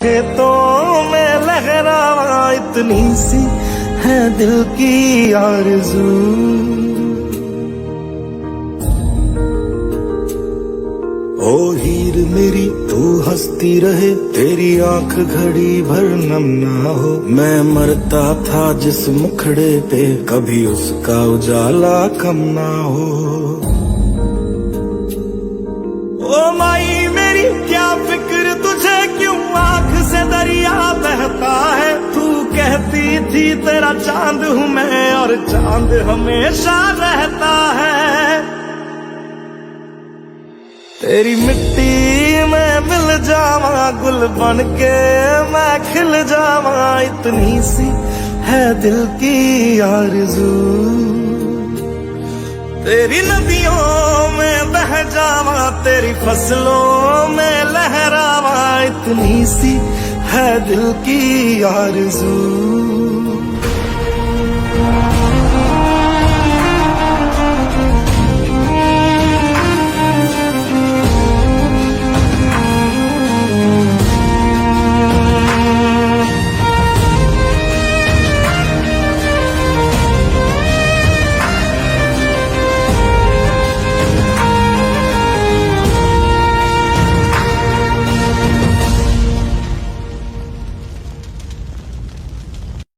खेतों में लहरावा इतनी सी है दिल की आरज़ू। ओ हीर मेरी तू हंसती रहे, तेरी आंख घड़ी भर नम ना हो। मैं मरता था जिस मुखड़े पे, कभी उसका उजाला कम ना हो। ओ माई मेरी क्या फिक्र तुझे, क्यों आंख से दरिया बहता है। तू कहती थी तेरा चांद हूँ मैं, और चांद हमेशा रहता है। तेरी मिट्टी में मिल जावा, गुल बन के मैं खिल जावा, इतनी सी है दिल की आरज़ू। तेरी नदियों में बह जावा, तेरी फसलों में लहरावा, इतनी सी है दिल की आरज़ू।